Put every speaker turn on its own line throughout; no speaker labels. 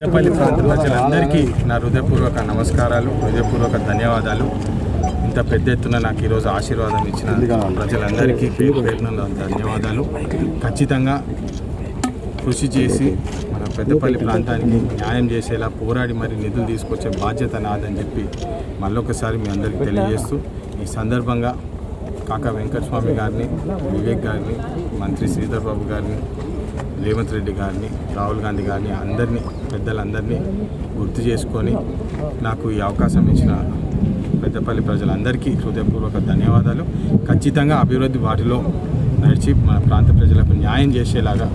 పెద్దపల్లి ప్రాంత ప్రజలందరికీ నా హృదయపూర్వక నమస్కారాలు, హృదయపూర్వక ధన్యవాదాలు. ఇంత పెద్ద ఎత్తున నాకు ఈరోజు ఆశీర్వాదం ఇచ్చిన ప్రజలందరికీ పేరు పేరున ధన్యవాదాలు. ఖచ్చితంగా కృషి చేసి మన పెద్దపల్లి ప్రాంతానికి న్యాయం చేసేలా పోరాడి మరి నిధులు తీసుకొచ్చే బాధ్యత నాదని చెప్పి మళ్ళొకసారి మీ అందరికీ తెలియజేస్తూ, ఈ సందర్భంగా కాకా వెంకటస్వామి గారిని, వివేక్ గారిని, మంత్రి శ్రీధర్ బాబు గారిని, రేవంత్ రెడ్డి గారిని, రాహుల్ గాంధీ గారిని, అందరినీ పెద్దలందరినీ గుర్తు చేసుకొని నాకు ఈ అవకాశం ఇచ్చిన పెద్దపల్లి ప్రజలందరికీ హృదయపూర్వక ధన్యవాదాలు. ఖచ్చితంగా అభివృద్ధి వాటిలో నడిచి మన ప్రాంత ప్రజలకు న్యాయం చేసేలాగా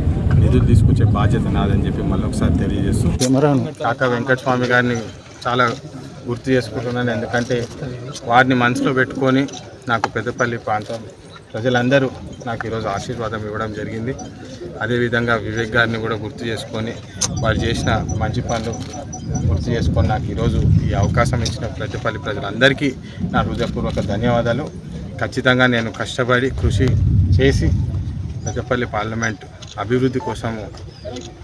నిధులు తీసుకొచ్చే బాధ్యత నాదని చెప్పి మళ్ళొకసారి తెలియజేస్తూ కాకా వెంకటస్వామి గారిని చాలా గుర్తు చేసుకుంటున్నాను. ఎందుకంటే వారిని మనసులో పెట్టుకొని నాకు పెద్దపల్లి ప్రాంతం ప్రజలందరూ నాకు ఈరోజు ఆశీర్వాదం ఇవ్వడం జరిగింది. అదేవిధంగా వివేక్ గారిని కూడా గుర్తు చేసుకొని వారు చేసిన మంచి పనులు గుర్తు చేసుకొని నాకు ఈరోజు ఈ అవకాశం ఇచ్చిన పెద్దపల్లి ప్రజలందరికీ నా హృదయపూర్వక ధన్యవాదాలు. ఖచ్చితంగా నేను కష్టపడి కృషి చేసి పెద్దపల్లి పార్లమెంట్ అభివృద్ధి కోసము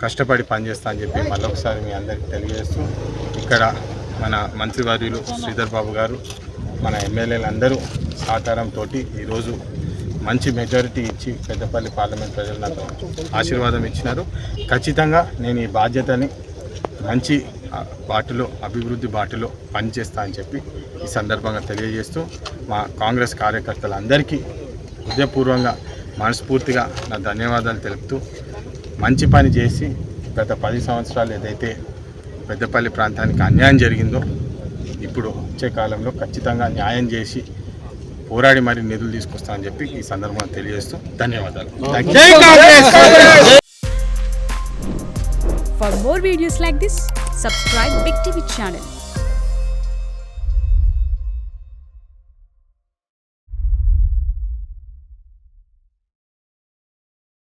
కష్టపడి పనిచేస్తా అని చెప్పి మళ్ళొకసారి మీ అందరికీ తెలియజేస్తూ, ఇక్కడ మన మంత్రివర్యులు శ్రీధర్ బాబు గారు, మన ఎమ్మెల్యేలు అందరూ సహకారంతో ఈరోజు మంచి మెజారిటీ ఇచ్చి పెద్దపల్లి పార్లమెంట్ ప్రజలు నాకు ఆశీర్వాదం ఇచ్చినారు. ఖచ్చితంగా నేను ఈ బాధ్యతని మంచి బాటలో, అభివృద్ధి బాటలో పనిచేస్తా అని చెప్పి ఈ సందర్భంగా తెలియజేస్తూ, మా కాంగ్రెస్ కార్యకర్తలందరికీ హృదయపూర్వంగా మనస్ఫూర్తిగా నా ధన్యవాదాలు తెలుపుతూ, మంచి పని చేసి గత 10 సంవత్సరాలు ఏదైతే పెద్దపల్లి ప్రాంతానికి అన్యాయం జరిగిందో ఇప్పుడు వచ్చే కాలంలో ఖచ్చితంగా న్యాయం చేసి పోరాడి మరి నిధులు తీసుకొస్తామని చెప్పి ఈ సందర్భంగా తెలియజేస్తూ ధన్యవాదాలు.
For more videos like this, subscribe Big TV channel.